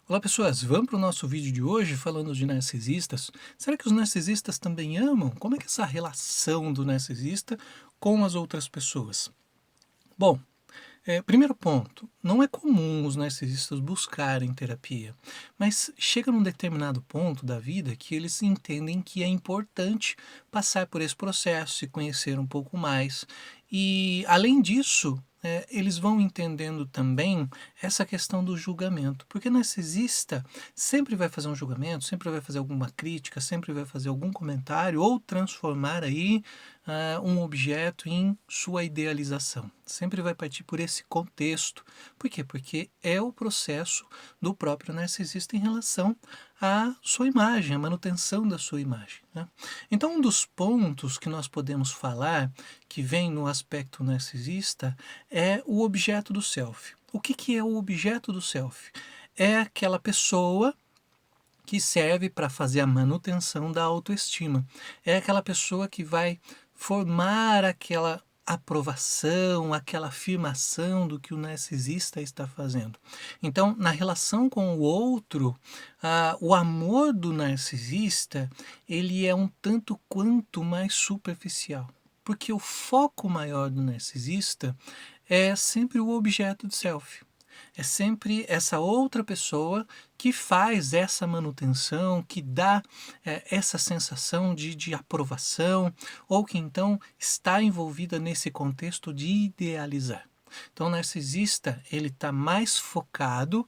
Olá pessoas, vamos para o nosso vídeo de hoje falando de narcisistas. Será que os narcisistas também amam? Como é que é essa relação do narcisista com as outras pessoas? Bom, primeiro ponto, não é comum os narcisistas buscarem terapia, mas chega num determinado ponto da vida que eles entendem que é importante passar por esse processo, se conhecer um pouco mais. E, além disso, eles vão entendendo também essa questão do julgamento, porque narcisista sempre vai fazer um julgamento, sempre vai fazer alguma crítica, sempre vai fazer algum comentário ou transformar aí um objeto em sua idealização. Sempre vai partir por esse contexto. Por quê? Porque é o processo do próprio narcisista em relação à sua imagem, à manutenção da sua imagem, né? Então, um dos pontos que nós podemos falar, que vem no aspecto narcisista, é o objeto do self. O que é o objeto do self? É aquela pessoa que serve para fazer a manutenção da autoestima. É aquela pessoa que vai formar aquela aprovação, aquela afirmação do que o narcisista está fazendo. Então, na relação com o outro, o amor do narcisista, ele é um tanto quanto mais superficial, porque o foco maior do narcisista é sempre o objeto de self. É sempre essa outra pessoa que faz essa manutenção, que dá essa sensação de aprovação, ou que então está envolvida nesse contexto de idealizar. Então, o narcisista ele está mais focado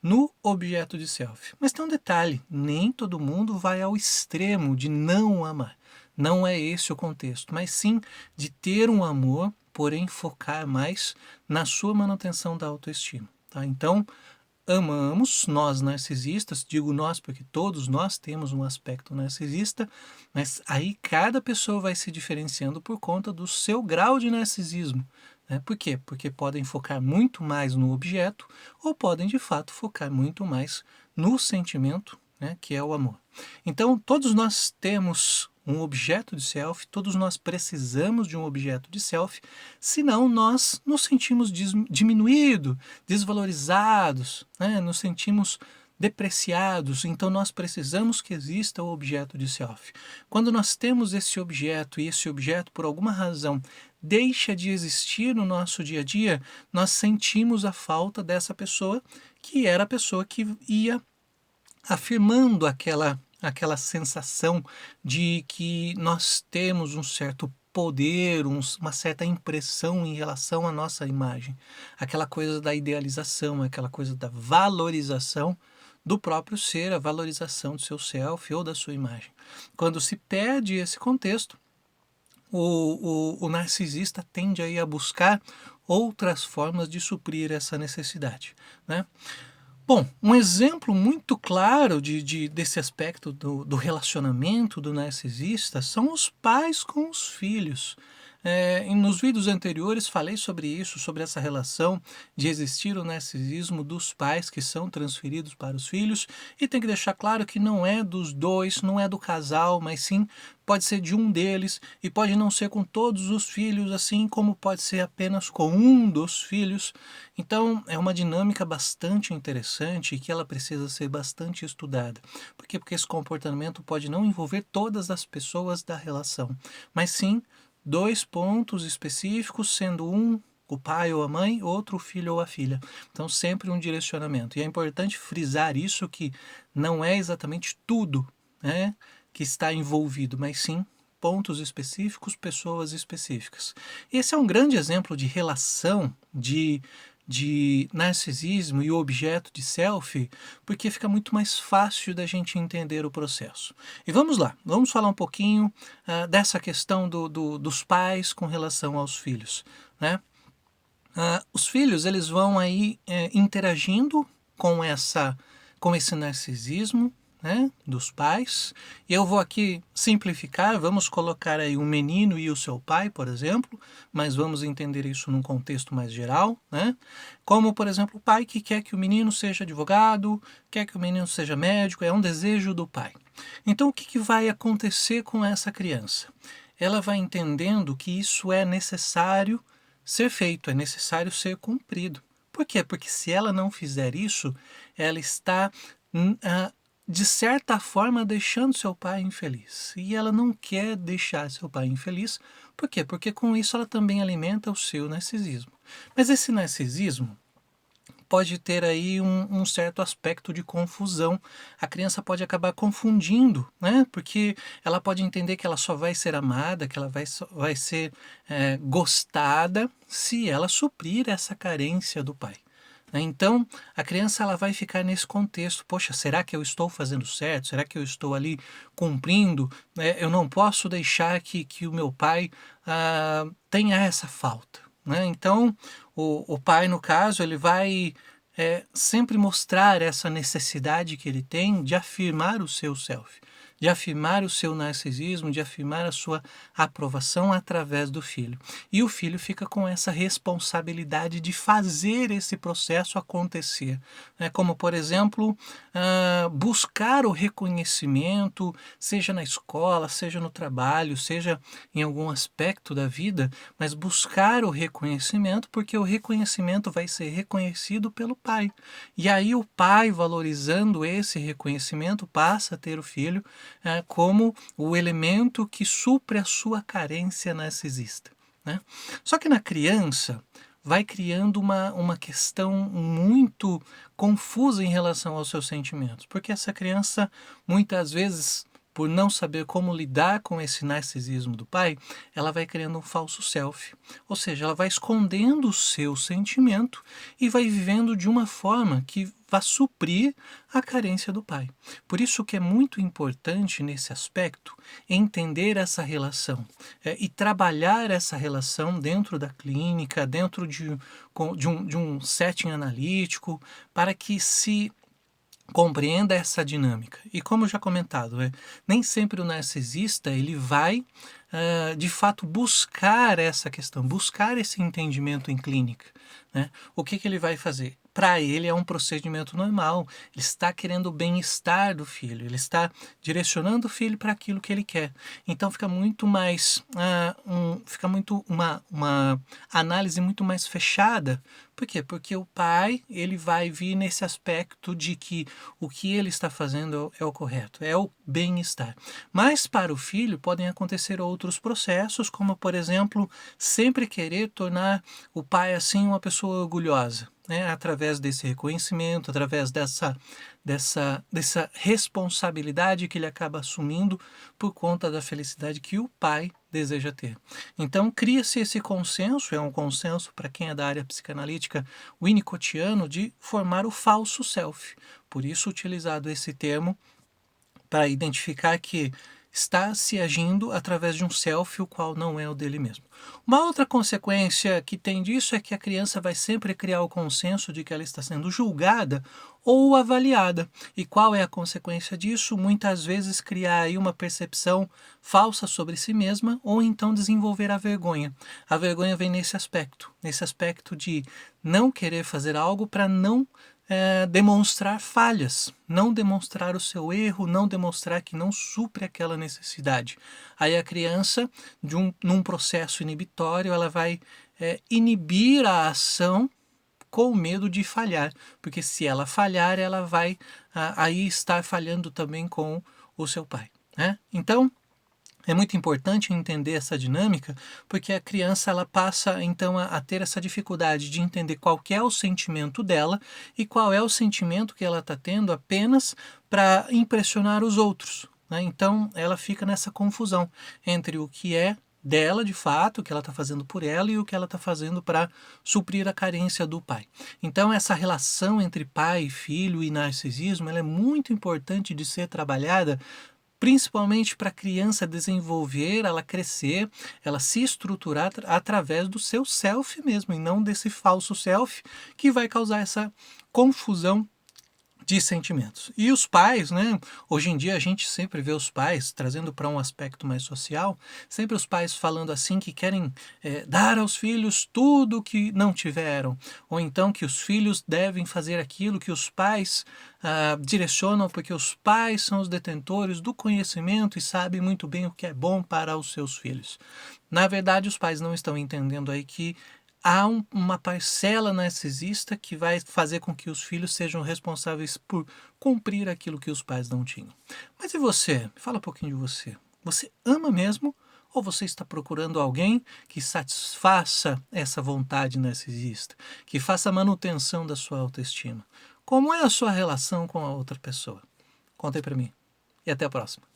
no objeto de self. Mas tem um detalhe, nem todo mundo vai ao extremo de não amar. Não é esse o contexto, mas sim de ter um amor, porém focar mais na sua manutenção da autoestima. Tá? Então, amamos, nós narcisistas, digo nós porque todos nós temos um aspecto narcisista, mas aí cada pessoa vai se diferenciando por conta do seu grau de narcisismo. Né? Por quê? Porque podem focar muito mais no objeto ou podem de fato focar muito mais no sentimento, né, que é o amor. Então, todos nós temos um objeto de self, todos nós precisamos de um objeto de self, senão nós nos sentimos diminuídos, desvalorizados, né? Nos sentimos depreciados, então nós precisamos que exista o objeto de self. Quando nós temos esse objeto e esse objeto por alguma razão deixa de existir no nosso dia a dia, nós sentimos a falta dessa pessoa que era a pessoa que ia afirmando aquela sensação de que nós temos um certo poder, uma certa impressão em relação à nossa imagem. Aquela coisa da idealização, aquela coisa da valorização do próprio ser, a valorização do seu self ou da sua imagem. Quando se perde esse contexto, o narcisista tende aí a buscar outras formas de suprir essa necessidade, né? Bom, um exemplo muito claro desse aspecto do relacionamento do narcisista são os pais com os filhos. Nos vídeos anteriores falei sobre isso, sobre essa relação de existir o narcisismo dos pais que são transferidos para os filhos, e tem que deixar claro que não é dos dois, não é do casal, mas sim pode ser de um deles, e pode não ser com todos os filhos, assim como pode ser apenas com um dos filhos. Então, é uma dinâmica bastante interessante e que ela precisa ser bastante estudada. Por quê? Porque esse comportamento pode não envolver todas as pessoas da relação, mas sim dois pontos específicos, sendo um o pai ou a mãe, outro o filho ou a filha. Então, sempre um direcionamento. E é importante frisar isso, que não é exatamente tudo, né, que está envolvido, mas sim pontos específicos, pessoas específicas. Esse é um grande exemplo de relação de narcisismo e o objeto de self, porque fica muito mais fácil da gente entender o processo. E vamos lá, vamos falar um pouquinho dessa questão dos pais com relação aos filhos, né? Os filhos eles vão aí interagindo com esse narcisismo, né, dos pais. E eu vou aqui simplificar, vamos colocar aí um menino e o seu pai, por exemplo, mas vamos entender isso num contexto mais geral, né? Como, por exemplo, o pai que quer que o menino seja advogado, quer que o menino seja médico, é um desejo do pai. Então, o que vai acontecer com essa criança? Ela vai entendendo que isso é necessário ser feito, é necessário ser cumprido. Por quê? Porque se ela não fizer isso, ela está, de certa forma, deixando seu pai infeliz. E ela não quer deixar seu pai infeliz. Por quê? Porque com isso ela também alimenta o seu narcisismo. Mas esse narcisismo pode ter aí um certo aspecto de confusão. A criança pode acabar confundindo, né? Porque ela pode entender que ela só vai ser amada, que ela vai ser gostada se ela suprir essa carência do pai, né? Então, a criança ela vai ficar nesse contexto. Poxa, será que eu estou fazendo certo? Será que eu estou ali cumprindo? Eu não posso deixar que o meu pai tenha essa falta, né? Então, o pai, no caso, ele vai sempre mostrar essa necessidade que ele tem de afirmar o seu self, de afirmar o seu narcisismo, de afirmar a sua aprovação através do filho. E o filho fica com essa responsabilidade de fazer esse processo acontecer, né? Como, por exemplo, buscar o reconhecimento, seja na escola, seja no trabalho, seja em algum aspecto da vida, mas buscar o reconhecimento, porque o reconhecimento vai ser reconhecido pelo pai. E aí o pai, valorizando esse reconhecimento, passa a ter o filho como o elemento que supre a sua carência narcisista, né? Só que na criança vai criando uma questão muito confusa em relação aos seus sentimentos, porque essa criança, muitas vezes, por não saber como lidar com esse narcisismo do pai, ela vai criando um falso self. Ou seja, ela vai escondendo o seu sentimento e vai vivendo de uma forma que vai suprir a carência do pai. Por isso que é muito importante nesse aspecto entender essa relação e trabalhar essa relação dentro da clínica, dentro de um setting analítico, para que se compreenda essa dinâmica. E como já comentado, nem sempre o narcisista ele vai de fato buscar essa questão, buscar esse entendimento em clínica, né? O que ele vai fazer? Para ele é um procedimento normal, ele está querendo o bem-estar do filho, ele está direcionando o filho para aquilo que ele quer. Então fica muito mais, uma análise muito mais fechada. Por quê? Porque o pai ele vai vir nesse aspecto de que o que ele está fazendo é o correto, é o bem-estar. Mas para o filho podem acontecer outros processos, como por exemplo, sempre querer tornar o pai assim uma pessoa orgulhosa, né? Através desse reconhecimento, através dessa responsabilidade que ele acaba assumindo por conta da felicidade que o pai deseja ter. Então cria-se esse consenso, é um consenso para quem é da área psicanalítica winnicottiano, de formar o falso self. Por isso utilizado esse termo para identificar que está se agindo através de um self, o qual não é o dele mesmo. Uma outra consequência que tem disso é que a criança vai sempre criar o consenso de que ela está sendo julgada ou avaliada. E qual é a consequência disso? Muitas vezes criar aí uma percepção falsa sobre si mesma, ou então desenvolver a vergonha. A vergonha vem nesse aspecto de não querer fazer algo para não demonstrar falhas, não demonstrar o seu erro, não demonstrar que não supre aquela necessidade. Aí a criança, num processo inibitório, ela vai inibir a ação com medo de falhar, porque se ela falhar, ela vai aí estar falhando também com o seu pai, né? Então, é muito importante entender essa dinâmica, porque a criança ela passa então a ter essa dificuldade de entender qual que é o sentimento dela e qual é o sentimento que ela está tendo apenas para impressionar os outros, né? Então ela fica nessa confusão entre o que é dela de fato, o que ela está fazendo por ela e o que ela está fazendo para suprir a carência do pai. Então essa relação entre pai, filho e narcisismo ela é muito importante de ser trabalhada, principalmente para a criança desenvolver, ela crescer, ela se estruturar através do seu self mesmo, e não desse falso self que vai causar essa confusão de sentimentos. E os pais, né? Hoje em dia a gente sempre vê os pais, trazendo para um aspecto mais social, sempre os pais falando assim que querem dar aos filhos tudo que não tiveram, ou então que os filhos devem fazer aquilo que os pais direcionam, porque os pais são os detentores do conhecimento e sabem muito bem o que é bom para os seus filhos. Na verdade, os pais não estão entendendo aí que há uma parcela narcisista que vai fazer com que os filhos sejam responsáveis por cumprir aquilo que os pais não tinham. Mas e você? Fala um pouquinho de você. Você ama mesmo ou você está procurando alguém que satisfaça essa vontade narcisista, que faça a manutenção da sua autoestima? Como é a sua relação com a outra pessoa? Conta aí pra mim. E até a próxima.